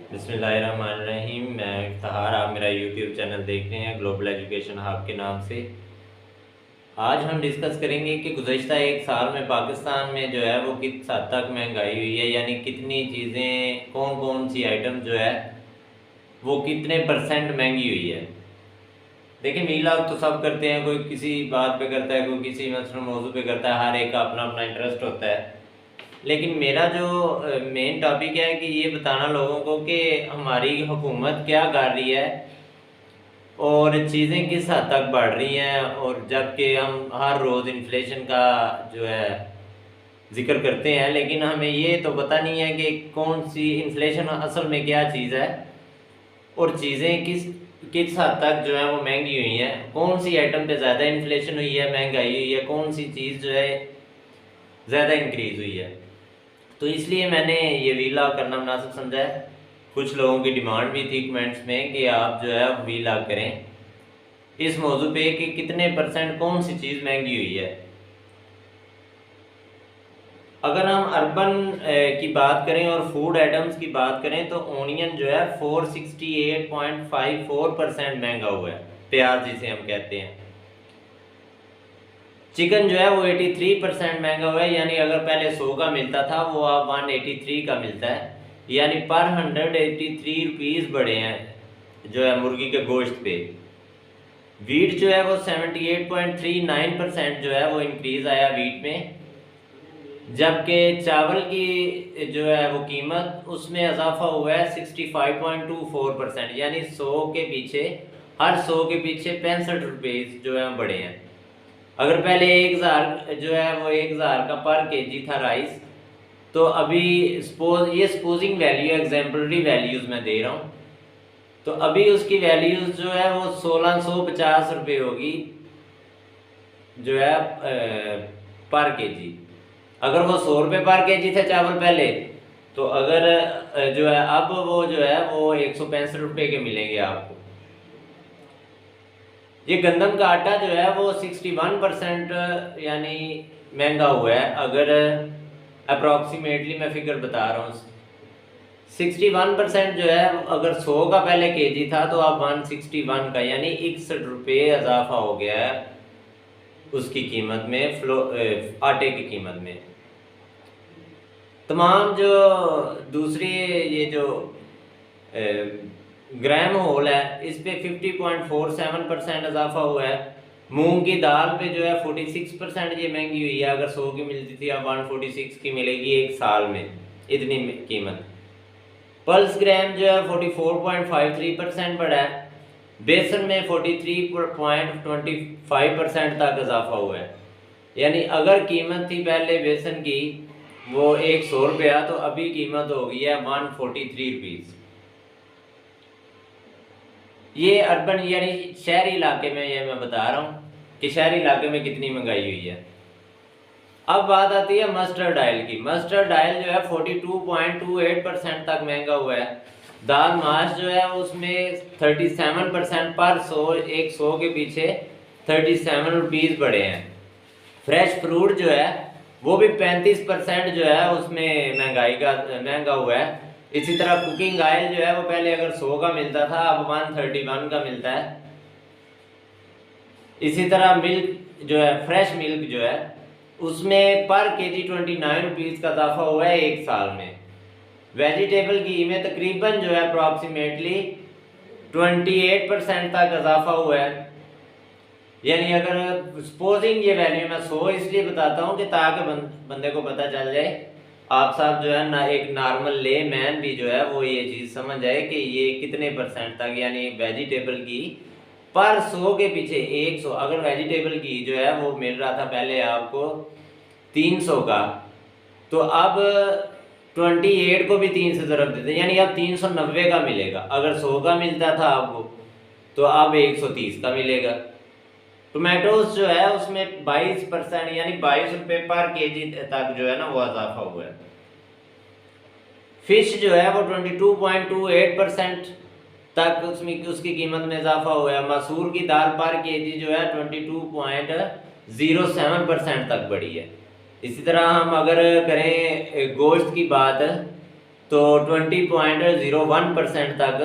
बिस्मिल्लाहिर्रहमानिर्रहीम। मैं इफ्तिखार, आप मेरा यूट्यूब चैनल देख रहे हैं ग्लोबल एजुकेशन हब के नाम से। आज हम डिस्कस करेंगे कि गुज़श्ता एक साल में पाकिस्तान में जो है वो किस हद तक महंगाई हुई है, यानी कितनी चीज़ें, कौन कौन सी आइटम जो है वो कितने परसेंट महंगी हुई है। देखिए, मीलाद तो सब करते हैं, कोई किसी बात पे करता है, कोई किसी मसलन मौजू पे करता है, हर एक का अपना अपना इंटरेस्ट होता है। लेकिन मेरा जो मेन टॉपिक है कि ये बताना लोगों को कि हमारी हुकूमत क्या कर रही है और चीज़ें किस हद तक बढ़ रही हैं, और जबकि हम हर रोज़ इन्फ्लेशन का जो है जिक्र करते हैं, लेकिन हमें ये तो पता नहीं है कि कौन सी इन्फ्लेशन असल में क्या चीज़ है और चीज़ें किस किस हद तक जो है वो महंगी हुई हैं, कौन सी आइटम पे ज़्यादा इन्फ्लेशन हुई है, महंगाई हुई है, कौन सी चीज़ जो है ज़्यादा इंक्रीज़ हुई है। तो इसलिए मैंने ये वीलॉग करना मुनासिब समझा है। कुछ लोगों की डिमांड भी थी कमेंट्स में कि आप जो है वीलॉग करें इस मौजू पे कि कितने परसेंट कौन सी चीज़ महंगी हुई है। अगर हम अर्बन की बात करें और फूड आइटम्स की बात करें तो ओनियन जो है 468.54% महंगा हुआ है, प्याज जिसे हम कहते हैं। चिकन जो है वो 83% महंगा हुआ है, यानी अगर पहले 100 का मिलता था वो अब 183 का मिलता है, यानी पर 183 रुपीज़ बढ़े हैं जो है मुर्गी के गोश्त पे। वीट जो है वो 78.39% जो है वो इंक्रीज़ आया वीट में, जबकि चावल की जो है वो कीमत उसमें इजाफा हुआ है 65.24%, यानी 100 के पीछे, हर 100 के पीछे 65 रुपीज़ जो है बढ़े हैं। अगर पहले 1000 जो है वो 1000 का पर केजी था राइस, तो अभी सपोजिंग वैल्यू, एग्जाम्पलरी वैल्यूज़ मैं दे रहा हूँ, तो अभी उसकी वैल्यूज़ जो है वो 1650 रुपये होगी जो है पर केजी। अगर वो 100 रुपये पर केजी थे चावल पहले, तो अगर जो है अब वो जो है वो 165 रुपये के मिलेंगे आपको। ये गंदम का आटा जो है वो 61% यानी महंगा हुआ है। अगर अप्रॉक्सीमेटली मैं फिगर बता रहा हूँ, 61% जो है, अगर 100 का पहले केजी था तो अब 161 का, यानी 61 रुपये इजाफा हो गया है उसकी कीमत में, आटे की कीमत में। तमाम जो दूसरी ये जो ग्राम होल है इस पे 50.47% इजाफा हुआ है। मूंग की दाल पे जो है 46% ये महंगी हुई है, अगर 100 की मिलती थी अब 146 की मिलेगी एक साल में, इतनी कीमत। पल्स ग्राम जो है 44.53% बढ़ा है। बेसन में 43.25% तक इजाफा हुआ है, यानी अगर कीमत थी पहले बेसन की वो 100 रुपया, तो अभी कीमत हो गई है 143 रुपीज़। ये अर्बन यानी शहरी इलाके में, ये मैं बता रहा हूँ कि शहरी इलाके में कितनी महंगाई हुई है। अब बात आती है मस्टर्ड ऑयल की। मस्टर्ड ऑयल जो है 42.28% तक महंगा हुआ है। दाल माश जो है उसमें 37% पर 100 के पीछे 37 रुपीज़ बढ़े हैं। फ्रेश फ्रूट जो है वो भी 35% जो है उसमें महंगा हुआ है। इसी तरह कुकिंग ऑयल जो है वो पहले अगर 100 का मिलता था अब 131 का मिलता है। इसी तरह मिल्क जो है, फ्रेश मिल्क जो है उसमें पर केजी 29 रुपीज़ का इजाफा हुआ है एक साल में। वेजिटेबल घी में तकरीबन जो है अप्रॉक्सीमेटली 28% तक इजाफा हुआ है। यानी अगर सपोजिंग ये वैल्यू मैं 100 इसलिए बताता हूँ कि ताकि बंदे को पता चल जाए, आप साहब जो है ना, एक नॉर्मल ले मैन भी जो है वो ये चीज़ समझ जाए कि ये कितने परसेंट तक, यानी वेजिटेबल की पर 100 के पीछे 100। अगर वेजिटेबल की जो है वो मिल रहा था पहले आपको 300 का, तो अब 28 को भी 3 से ज़रब देते, यानी अब 390 का मिलेगा। अगर 100 का मिलता था आपको तो अब 130 का मिलेगा। टोमेटोज जो है उसमें 22% यानी 22 रुपये पर केजी तक जो है ना वो इजाफा हुआ है। फिश जो है वो 22.28% तक उसकी कीमत में इजाफा हुआ है। मसूर की दाल पर केजी जो है 22.07% तक बढ़ी है। इसी तरह हम अगर करें गोश्त की बात, तो 20.01% तक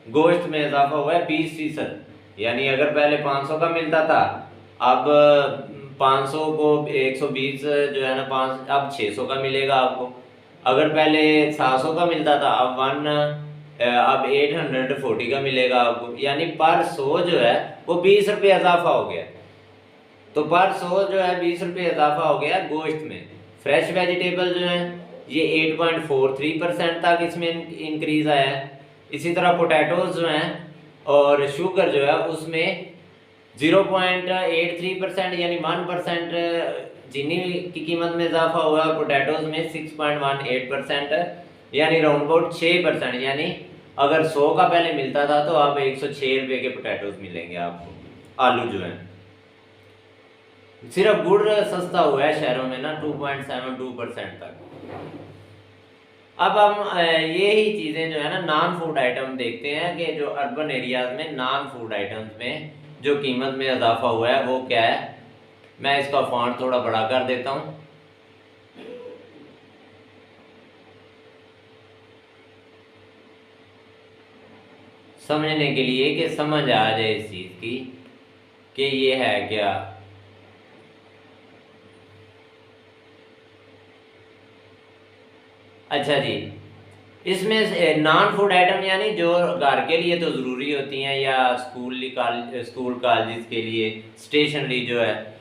गोश्त में इजाफा हुआ है, 20%। यानी अगर पहले 500 का मिलता था, अब 500 को 120 जो है ना, 5 अब 600 का मिलेगा आपको। अगर पहले 700 का मिलता था, अब 840 का मिलेगा आपको। यानी पर 100 जो है वो 20 रुपये इजाफा हो गया। तो पर 100 जो है 20 रुपये इजाफा हो गया गोश्त में। फ्रेश वेजिटेबल जो है ये 8.43% तक इसमें इंक्रीज आया है। इसी तरह पोटैटोज जो हैं और शुगर जो है उसमें 0.83% यानी 1% चीनी की कीमत में इजाफा हुआ है। पोटैटोज में 6.18% यानी राउंड अबाउट 6%। यानी अगर 100 का पहले मिलता था तो अब 106 रुपये के पोटैटोज मिलेंगे आपको। आलू जो है, सिर्फ गुड़ सस्ता हुआ है शहरों में ना 2.72% तक। अब हम ये ही चीज़ें जो है ना नॉन फूड आइटम देखते हैं कि जो अर्बन एरियाज में नॉन फूड आइटम्स में जो कीमत में इजाफा हुआ है वो क्या है। मैं इसका फॉन्ट थोड़ा बड़ा कर देता हूँ। समझने के लिए कि समझ आ जाए इस चीज़ की कि ये है क्या। अच्छा जी, इसमें नॉन फूड आइटम यानी जो घर के लिए तो ज़रूरी होती हैं या स्कूल कॉलेज के लिए स्टेशनरी जो है,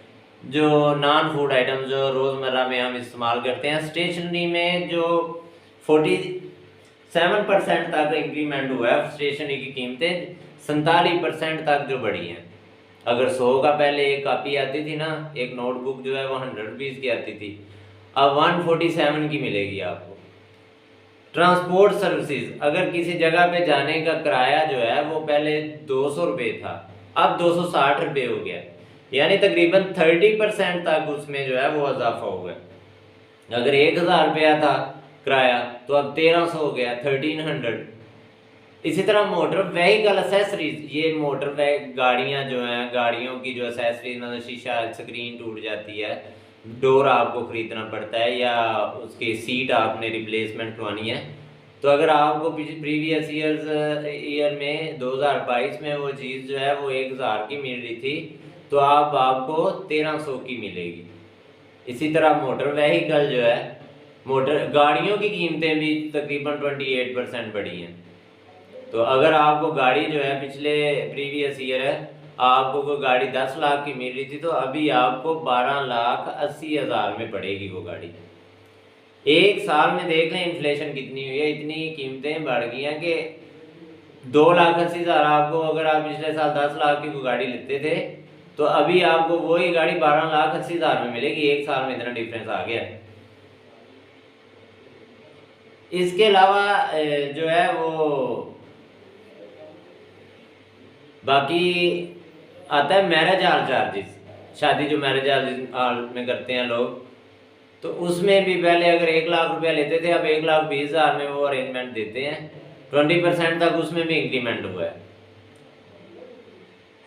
जो नॉन फूड आइटम जो रोज़मर्रा में हम इस्तेमाल करते हैं, स्टेशनरी में जो 47% तक इंक्रीमेंट हुआ है। स्टेशनरी की कीमतें 47% तक जो बढ़ी हैं। अगर 100 का पहले एक कापी आती थी ना, एक नोटबुक जो है वो 100 रुपीज़ की आती थी, अब 147 की मिलेगी आपको। ट्रांसपोर्ट सर्विसेज, अगर किसी जगह पे जाने का किराया जो है वो पहले 200 रुपये था, अब 260 रुपये हो गया। यानी तकरीबन 30% तक उसमें जो है वो इजाफा हो गया। अगर 1000 रुपया था किराया तो अब 1300 हो गया, 1300। इसी तरह मोटर व्हीकल एसेसरीज, ये मोटर गाड़ियाँ जो हैं, गाड़ियों की जो एसेसरीज मतलब शीशा स्क्रीन टूट जाती है, डोर आपको ख़रीदना पड़ता है या उसकी सीट आपने रिप्लेसमेंट करवानी है, तो अगर आपको प्रीवियस ईयर में 2022 में वो चीज़ जो है वो 1000 की मिल रही थी तो अब आपको 1300 की मिलेगी। इसी तरह मोटर व्हीकल जो है, मोटर गाड़ियों की कीमतें भी तकरीबन 28% बढ़ी हैं। तो अगर आपको गाड़ी जो है पिछले प्रीवियस ईयर है आपको कोई गाड़ी 10 लाख की मिल रही थी तो अभी आपको 12,80,000 में पड़ेगी वो गाड़ी। एक साल में देख लें इन्फ्लेशन कितनी हुई है, इतनी कीमतें बढ़ गई हैं कि 2,80,000 आपको, अगर आप पिछले साल 10 लाख की कोई गाड़ी लेते थे तो अभी आपको वही गाड़ी 12,80,000 में मिलेगी। एक साल में इतना डिफरेंस आ गया। इसके अलावा जो है वो बाकी आता है मैरिज हॉल चार्जेस। शादी जो मैरिज हॉल में करते हैं लोग, तो उसमें भी पहले अगर 1,00,000 रुपया लेते थे अब 1,20,000 में वो अरेंजमेंट देते हैं। 20% तक उसमें भी इंक्रीमेंट हुआ है।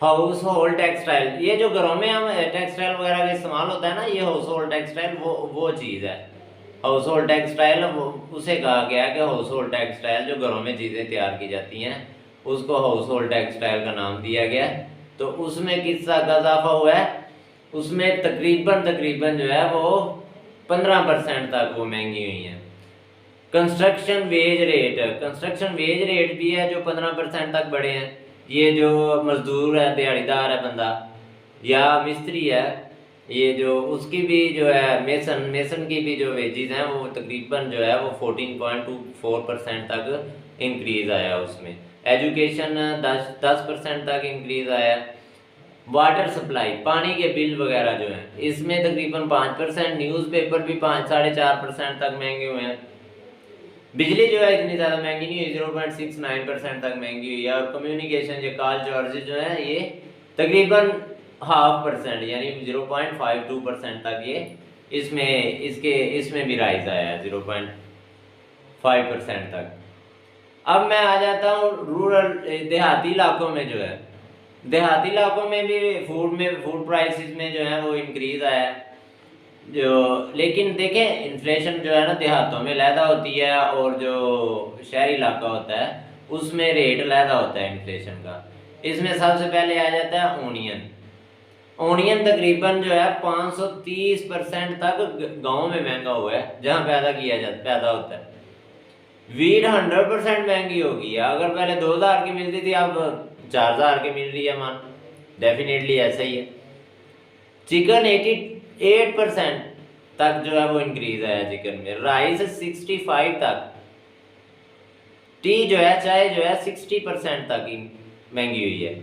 हाउस होल्ड टेक्सटाइल, ये जो घरों में हम टेक्सटाइल वगैरह का इस्तेमाल होता है ना, ये हाउस होल्ड टेक्सटाइल वो चीज़ है। हाउस होल्ड टेक्सटाइल उसे कहा गया कि हाउस होल्ड टेक्सटाइल जो घरों में चीज़ें तैयार की जाती हैं उसको हाउस होल्ड टेक्सटाइल का नाम दिया गया। तो उसमें किस का इजाफा हुआ है, उसमें तकरीबन जो है वो 15% तक वो महंगी हुई हैं। कंस्ट्रक्शन वेज रेट भी है जो 15% तक बढ़े हैं। ये जो मजदूर है, दिहाड़ीदार है बंदा या मिस्त्री है, ये जो उसकी भी जो है मेसन की भी जो वेजेस हैं वो तकरीबन जो है वो 14.24% तक इंक्रीज आया। उसमें एजुकेशन 10% तक इंक्रीज आया। वाटर सप्लाई, पानी के बिल वगैरह जो हैं इसमें तकरीबन 5%। न्यूज़पेपर भी 4.5% तक महंगे हुए हैं। बिजली जो है इतनी ज़्यादा महंगी नहीं हुई, 0.69% तक महंगी हुई है। और कम्युनिकेशन ये कॉल चार्जेज जो है ये तकरीबन 0.5% यानी 0.52% तक ये इसमें भी राइज आया है 0.5% तक। अब मैं आ जाता हूँ देहाती इलाकों में जो है, देहाती इलाकों में भी फूड प्राइसेस में जो है वो इंक्रीज आया है। जो लेकिन देखें इन्फ्लेशन जो है ना देहातों में लहदा होती है और जो शहरी इलाका होता है उसमें रेट लहदा होता है इन्फ्लेशन का। इसमें सबसे पहले आ जाता है ओनियन। ओनियन तकरीबन जो है 530% तक गाँव में महंगा हुआ है जहाँ पैदा होता है। वीट 100% महंगी होगी है। अगर पहले 2000 की मिलती थी अब 4000 की मिल रही है मान, डेफिनेटली ऐसा ही है। चिकन 88% तक जो है वो इंक्रीज आया चिकन में। राइस 65 तक। टी जो है चाय जो है 60% तक महंगी हुई है।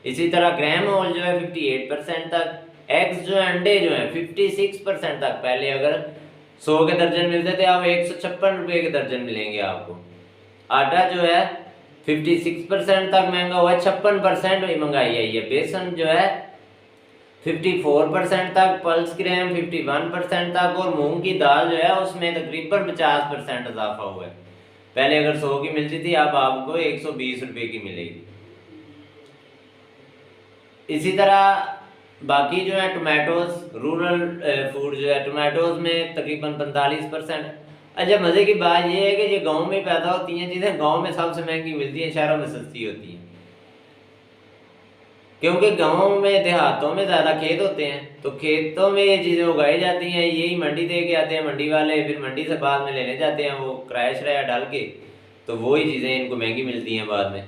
इसी तरह ग्राम ऑयल जो है 58% तक। एग्स जो है अंडे जो है 56% तक। पहले अगर 100 के दर्जन मिलते थे अब 156 रुपये के दर्जन मिलेंगे आपको। आटा जो है 56% तक महंगा हुआ है, 56% महंगाई आई है। बेसन जो है 54% तक, पल्स ग्राम 51% तक और मूंग की दाल जो है उसमें तकरीबन 50% इजाफा हुआ है। पहले अगर 100 की मिलती थी अब आपको 120 रुपये की मिलेगी। इसी तरह बाकी जो है टोमेटोज रूरल फूड जो है टोमेटोज में तकरीबन 45%। अच्छा मज़े की बात यह है कि ये गांव में पैदा होती हैं चीज़ें गांव में सबसे महंगी मिलती हैं, शहरों में सस्ती होती हैं। क्योंकि गांव में देहातों में ज़्यादा खेत होते हैं तो खेतों में ये चीज़ें उगाई जाती हैं, यही मंडी दे के आते हैं मंडी वाले, फिर मंडी से बाद में लेने जाते हैं वो किराया शराया डाल के, तो वही चीज़ें इनको महंगी मिलती हैं बाद में।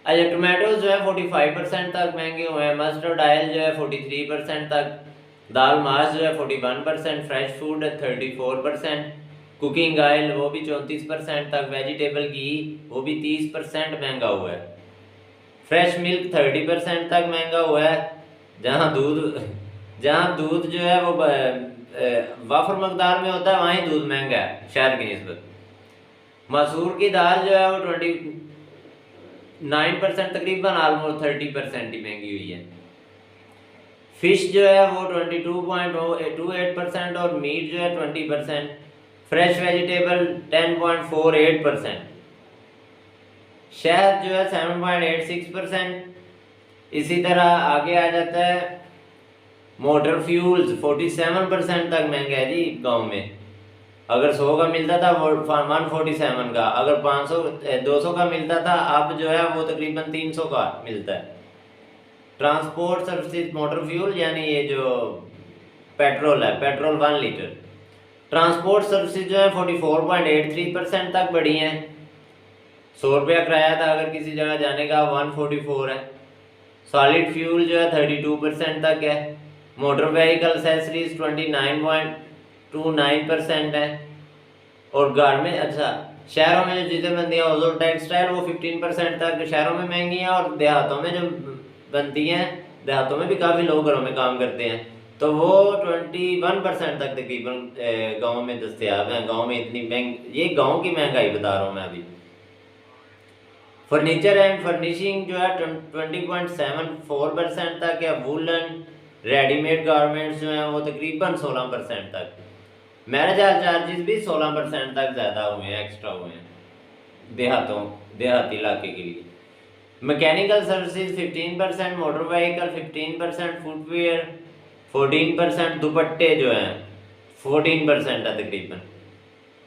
अच्छा टोमेटोज जो है 45% तक महंगे हुए हैं। मस्टर्ड ऑयल जो है 43% तक। दाल माश जो है 41%। Fresh food 34%। कुकिंग ऑयल वो भी 34% तक। वेजिटेबल घी वो भी 30% महंगा हुआ है। फ्रेश मिल्क 30% तक महंगा हुआ है। जहाँ दूध जो है वो वाफर मकदार में होता है वहीं दूध महंगा है शहर की निस्बत। मसूर की दाल जो है वो 29% तकरीबन ऑलमोस्ट 30% ही महंगी हुई है। फिश जो है वो 22.28% और मीट जो है 20%। Fresh vegetable 10.48%। शहद जो है 7.86%। इसी तरह आगे आ जाता है मोटर फ्यूल्स 47% तक महंगा है जी गांव में। अगर 100 का मिलता था 147 का, अगर 500 200 का मिलता था अब जो है वो तकरीबन 300 का मिलता है। ट्रांसपोर्ट सर्विसेज मोटर फ्यूल यानी ये जो पेट्रोल है, पेट्रोल 1 लीटर। ट्रांसपोर्ट सर्विसेज जो है 44.83% तक बढ़ी हैं। 100 रुपया किराया था अगर किसी जगह जाने का 144 है। सॉलिड फ्यूल जो है 32% तक है। मोटर व्हीकल एक्सेसरीज 29.29% है। और गारमेंट अच्छा शहरों में जो चीज़ें बनती हैं और टेक्सटाइल वो 15% तक शहरों में महंगी हैं और देहातों में जो बनती हैं, देहातों में भी काफ़ी लोग घरों में काम करते हैं तो वो 21% तक तकरीबन गाँव में दस्तियाब हैं। गाँव में इतनी ये गाँव की महंगाई बता रहा हूँ मैं अभी। फर्नीचर एंड फर्निशिंग जो है 20.74% तक है। वुलन रेडीमेड गारमेंट्स जो हैं वो तकरीबन 16% तक। मैरिज हॉल चार्जेस भी 16% तक ज़्यादा हुए हैं, एक्स्ट्रा हुए हैं देहाती इलाके के लिए। Mechanical services 15%। Motor vehicle 15%। Footwear 14%। दुपट्टे जो हैं 14% है तकरीबन।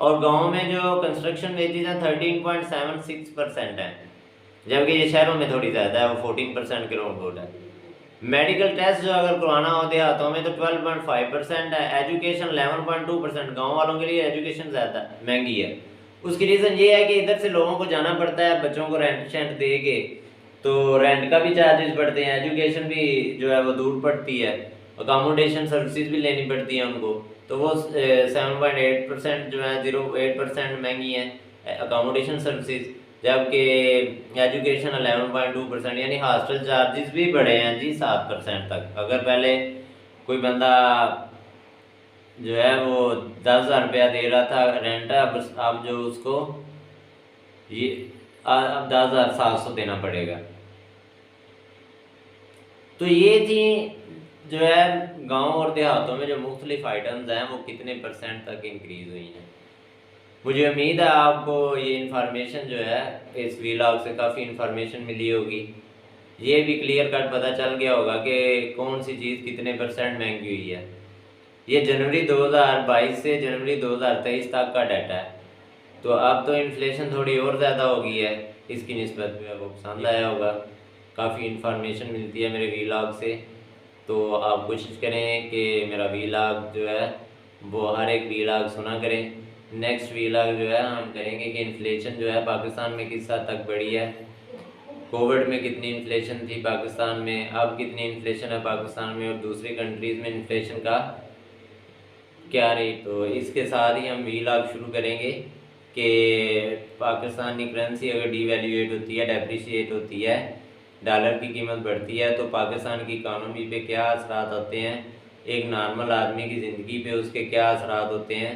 और गांव में जो कंस्ट्रक्शन वेजेज हैं 13.76% है, जबकि ये शहरों में थोड़ी ज़्यादा है, वो 14% ग्राउंड बोर्ड है। मेडिकल टेस्ट जो अगर करवाना हो देहातों में तो 12.5% है। एजुकेशन 11.2%। गाँव वालों के लिए एजुकेशन ज़्यादा महंगी है। उसकी रीज़न ये है कि इधर से लोगों को जाना पड़ता है बच्चों को रेंट शेंट दे के, तो रेंट का भी चार्जेस बढ़ते हैं। एजुकेशन भी जो है वो दूर पड़ती है। अकोमोडेशन सर्विसेज भी लेनी पड़ती है उनको, तो वो 7.8% जो है 0.8% महंगी है अकोमोडेशन सर्विसेज, जबकि एजुकेशन 11.2% यानी हॉस्टल चार्जेस भी बढ़े हैं जी 7% तक। अगर पहले कोई बंदा जो है वो 10,000 रुपया दे रहा था रेंट, अब जो उसको ये अब 10,700 देना पड़ेगा। तो ये थी जो है गांव और देहातों में जो मुख्तलिफ आइटम्स हैं वो कितने % तक इंक्रीज़ हुई हैं। मुझे उम्मीद है आपको ये इन्फॉर्मेशन जो है इस व्लॉग से काफ़ी इन्फॉर्मेशन मिली होगी। ये भी क्लियर कट पता चल गया होगा कि कौन सी चीज़ कितने % महंगी हुई है। ये जनवरी 2022 से जनवरी 2023 तक का डाटा है। तो अब तो इन्फ्लेशन थोड़ी और ज़्यादा हो गई है, इसकी निस्बत में वो पसंद आया होगा। काफ़ी इन्फॉर्मेशन मिलती है मेरे वीलॉग से, तो आप कोशिश करें कि मेरा वीलॉग जो है वो हर एक वीलॉग सुना करें। नेक्स्ट वीलॉग जो है हम करेंगे कि इन्फ्लेशन जो है पाकिस्तान में किस हद तक बढ़ी है, कोविड में कितनी इन्फ्लेशन थी पाकिस्तान में, अब कितनी इन्फ्लेशन है पाकिस्तान में, और दूसरी कंट्रीज़ में इन्फ्लेशन का क्या रेट। तो इसके साथ ही हम वीलॉग शुरू करेंगे कि पाकिस्तानी करेंसी अगर डीवैल्यूएट होती है, डेप्रिशिएट होती है, डॉलर की कीमत बढ़ती है, तो पाकिस्तान की इकानमी पे क्या असरात होते हैं, एक नॉर्मल आदमी की ज़िंदगी पे उसके क्या असरात होते हैं।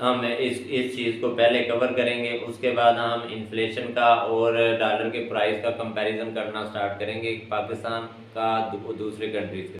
हम इस चीज़ को पहले कवर करेंगे, उसके बाद हम इन्फ्लेशन का और डॉलर के प्राइस का कंपैरिजन करना स्टार्ट करेंगे पाकिस्तान का दूसरे कंट्रीज़ के।